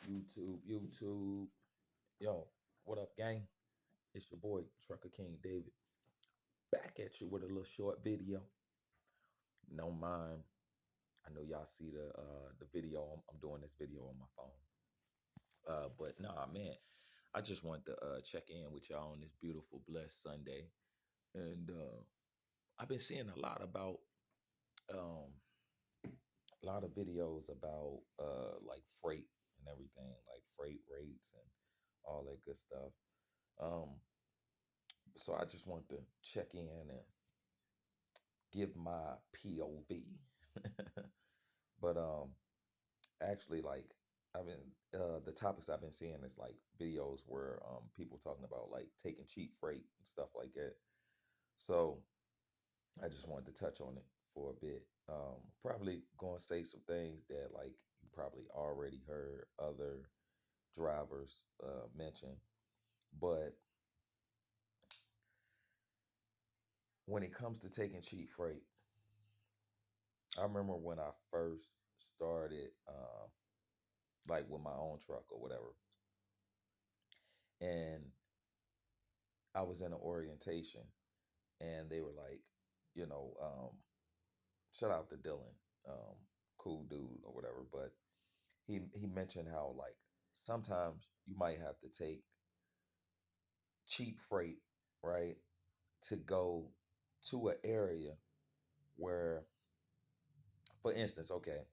YouTube. Yo, what up, gang? It's your boy, Trucker King David, back at you with a little short video. No mind. I know y'all see the video. I'm doing this video on my phone. But nah, man, I just want to check in with y'all on this beautiful, blessed Sunday. And I've been seeing um, a lot of videos about like freight and everything, like freight rates and all that good stuff. Um, so I just want to check in and give my POV. But actually, like I've been the topics I've been seeing is like videos where people talking about like taking cheap freight and stuff like that. So I just wanted to touch on it for a bit. Probably going to say some things that like you probably already heard other drivers mention, but when it comes to taking cheap freight, I remember when I first started, like with my own truck or whatever, and I was in an orientation, and they were like, you know, shout out to Dylan, um, cool dude or whatever, but he mentioned how like sometimes you might have to take cheap freight, right, to go to an area where, for instance, okay,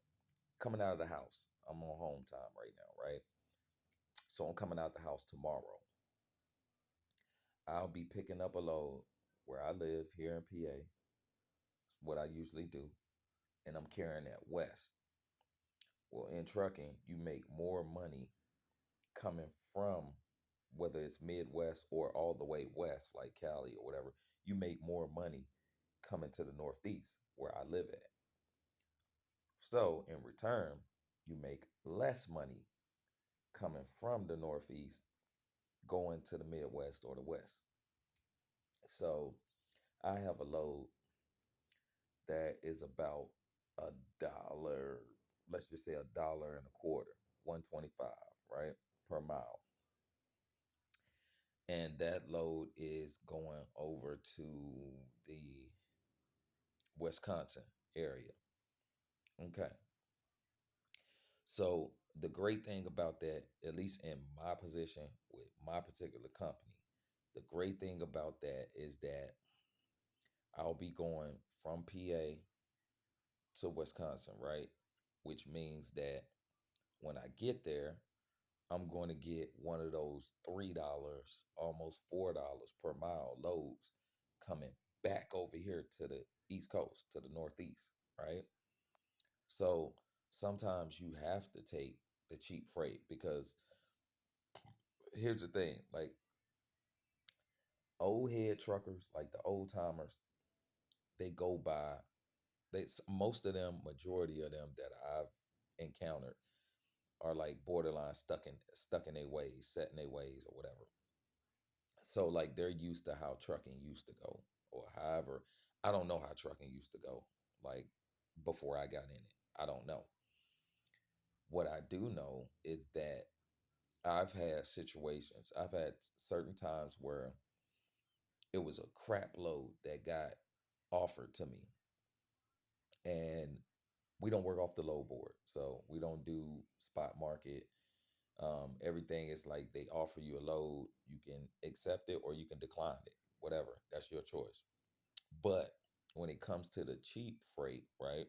coming out of the house, I'm on home time right now, right? So I'm coming out the house tomorrow. I'll be picking up a load where I live here in PA, what I usually do, and I'm carrying that west. Well, in trucking, you make more money coming from whether it's Midwest or all the way west, like Cali or whatever. You make more money coming to the Northeast where I live at. So in return, you make less money coming from the Northeast going to the Midwest or the West. So I have a load that is about a dollar, let's just say $1.25, 125, right, per mile. And that load is going over to the Wisconsin area. Okay. So the great thing about that, at least in my position with my particular company, the great thing about that is that I'll be going from PA to Wisconsin, right? Which means that when I get there, I'm going to get one of those $3, almost $4 per mile loads coming back over here to the East Coast, to the Northeast, right? So sometimes you have to take the cheap freight because here's the thing, like old head truckers, like the old timers, they go by most of them, majority of them that I've encountered are like borderline stuck in their ways, set in their ways or whatever. So like they're used to how trucking used to go, or however, I don't know how trucking used to go, like before I got in it. I don't know. What I do know is that I've had certain times where it was a crap load that got offered to me. And we don't work off the load board. So we don't do spot market. Everything is like they offer you a load, you can accept it or you can decline it, whatever. That's your choice. But when it comes to the cheap freight, right?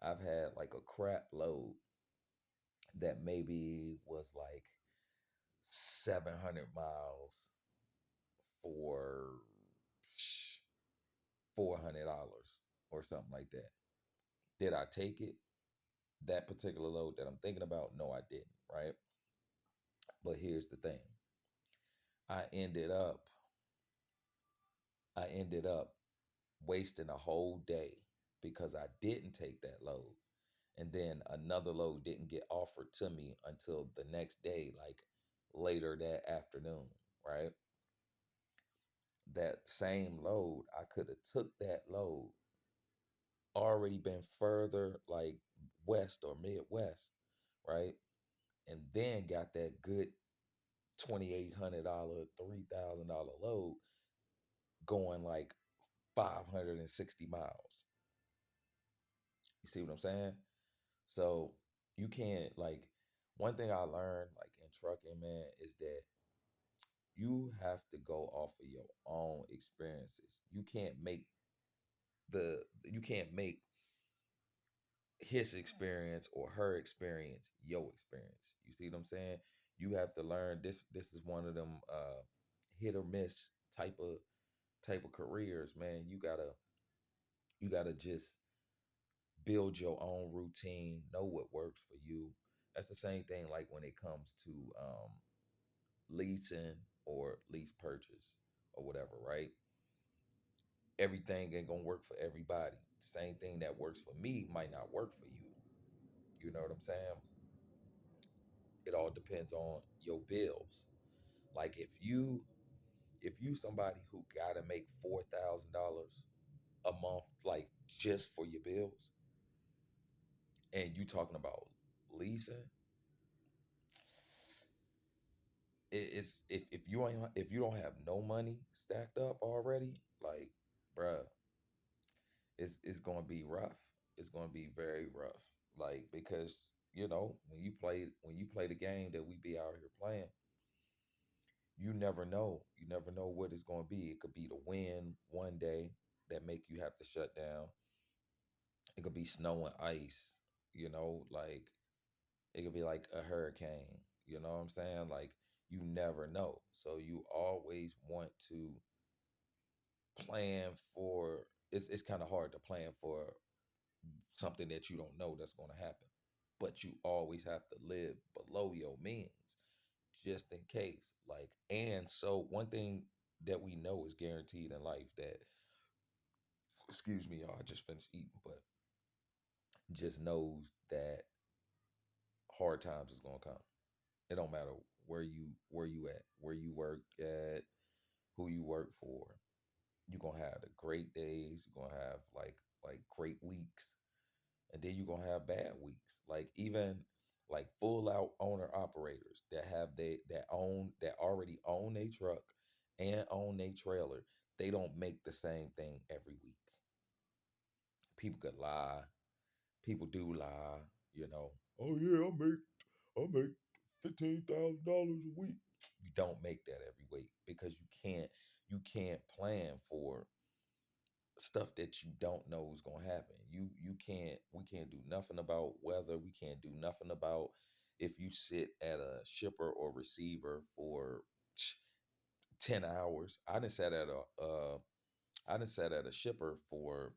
I've had like a crap load that maybe was like 700 miles for $400 or something like that. Did I take it? That particular load that I'm thinking about? No, I didn't, right? But here's the thing. I ended up I ended up wasting a whole day because I didn't take that load. And then another load didn't get offered to me until the next day, like later that afternoon, right? That same load, I could have took that load, already been further like west or Midwest, right? and then got that good $2,800, $3,000 load going like 560 miles. You see what I'm saying? So you can't like one thing I learned like in trucking, man, is that you have to go off of your own experiences. You can't make his experience or her experience your experience. You see what I'm saying? You have to learn this is one of them hit or miss type of careers, man. You gotta just build your own routine, know what works for you. That's the same thing like when it comes to leasing or lease purchase or whatever, right? Everything ain't gonna work for everybody. Same thing that works for me might not work for you. You know what I'm saying? It all depends on your bills. Like if you somebody who gotta make $4,000 a month, like just for your bills, and you talking about leasing, it's if you don't have no money stacked up already, like bruh, it's gonna be rough. It's gonna be very rough. Like because when you play the game that we be out here playing, you never know. You never know what it's gonna be. It could be the wind one day that make you have to shut down. It could be snow and ice. Like it could be like a hurricane. You know what I'm saying? Like you never know. So you always want to plan for. It's kind of hard to plan for something that you don't know that's going to happen. But you always have to live below your means just in case. Like, and so one thing that we know is guaranteed in life that, excuse me, y'all, I just finished eating, but just knows that hard times is gonna come. It don't matter where you at, where you work at, who you work for. You're gonna have the great days. You're gonna have like great weeks, and then you're gonna have bad weeks. Like even like full out owner operators that have that already own a truck and own a trailer. They don't make the same thing every week. People could lie. People do lie. You know. Oh yeah, I make $15,000 a week. You don't make that every week because you can't plan for stuff that you don't know is gonna happen. You can't we can't do nothing about weather. We can't do nothing about if you sit at a shipper or receiver for 10 hours. I done sat at a shipper for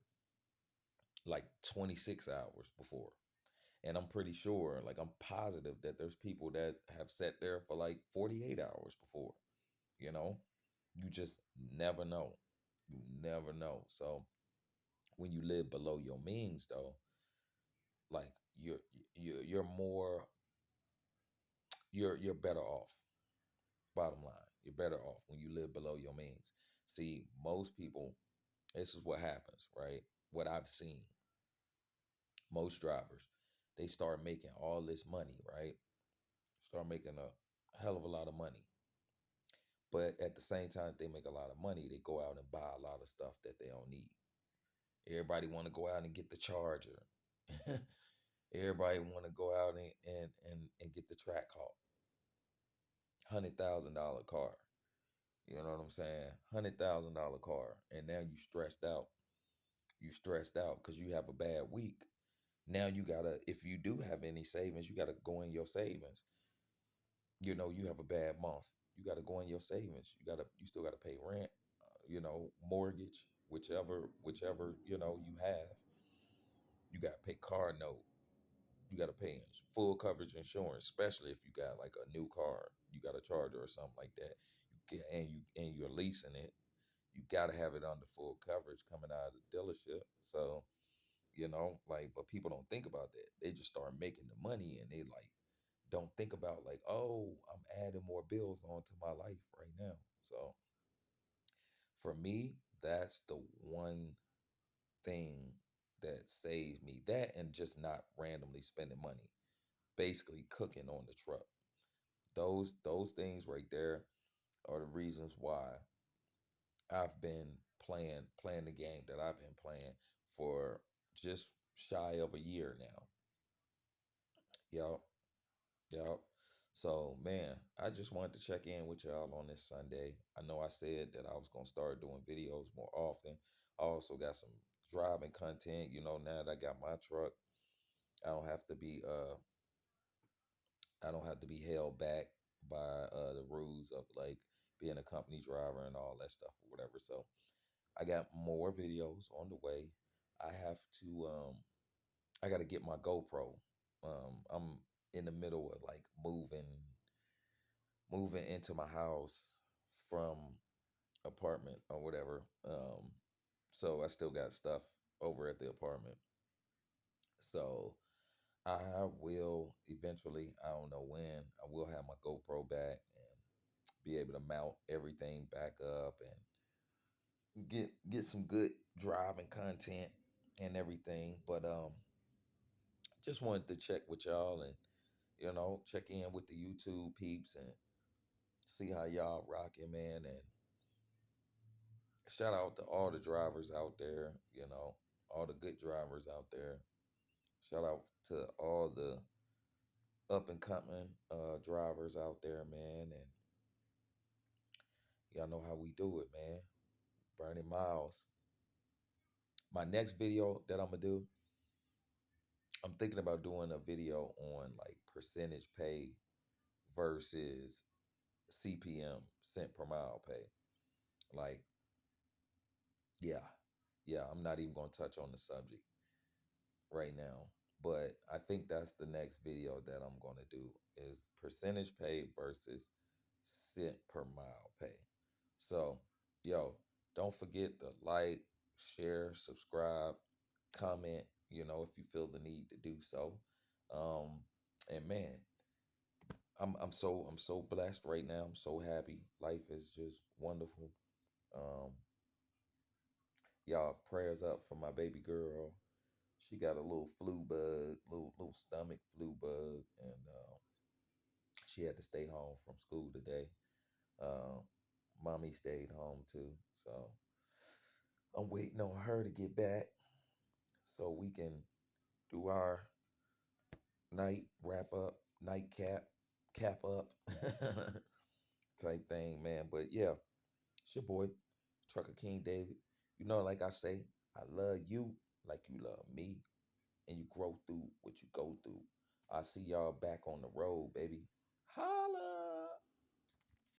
like 26 hours before. And I'm pretty sure, like I'm positive that there's people that have sat there for like 48 hours before, you know? You just never know. You never know. So when you live below your means though, like you're more you're better off. Bottom line, you're better off when you live below your means. See, most people, this is what happens, right? What I've seen, most drivers, they start making all this money, right? Start making a hell of a lot of money. But at the same time they make a lot of money, they go out and buy a lot of stuff that they don't need. Everybody want to go out and get the charger. Everybody want to go out and get the track hawk. $100,000 car. You know what I'm saying? $100,000 car. And now you stressed out. You stressed out because you have a bad week. Now you gotta, if you do have any savings, you gotta go in your savings. You have a bad month. You gotta go in your savings. You still gotta pay rent, mortgage, whichever, you have. You gotta pay car note. You got to pay full coverage insurance, especially if you got like a new car, you got a Charger or something like that. And you're leasing it. You got to have it under full coverage coming out of the dealership. So like, but people don't think about that. They just start making the money and they like don't think about like, oh, I'm adding more bills onto my life right now. So for me, that's the one thing that saves me. That and just not randomly spending money. basically cooking on the truck. Those things right there are the reasons why I've been playing the game that I've been playing for just shy of a year now. Yup, yup. So man, I just wanted to check in with y'all on this Sunday. I know I said that I was gonna start doing videos more often. I also got some driving content. Now that I got my truck, I don't have to be I don't have to be held back by the rules of like being a company driver and all that stuff or whatever. So I got more videos on the way. I have to I got to get my GoPro. I'm in the middle of like moving into my house from apartment or whatever. So I still got stuff over at the apartment. So I will eventually, I don't know when, I will have my GoPro back and be able to mount everything back up and get some good driving content and everything. But just wanted to check with y'all and check in with the YouTube peeps and see how y'all rocking, man. And shout out to all the drivers out there, all the good drivers out there. Shout out to all the up and coming drivers out there, man. And y'all know how we do it, man. Burning miles. My next video that I'm gonna do, I'm thinking about doing a video on like percentage pay versus CPM, cent per mile pay. Like, yeah, yeah, I'm not even gonna touch on the subject right now. But I think that's the next video that I'm gonna do is percentage pay versus cent per mile pay. So, yo, don't forget to like, share, subscribe, comment, if you feel the need to do so. Um, and man, I'm so blessed right now. I'm so happy. Life is just wonderful. Um, y'all prayers up for my baby girl. She got a little flu bug, little stomach flu bug, and she had to stay home from school today. Uh, Mommy stayed home too, so I'm waiting on her to get back so we can do our night wrap up, cap up type thing, man. But yeah, it's your boy, Trucker King David. Like I say, I love you like you love me, and you grow through what you go through. I see y'all back on the road, baby.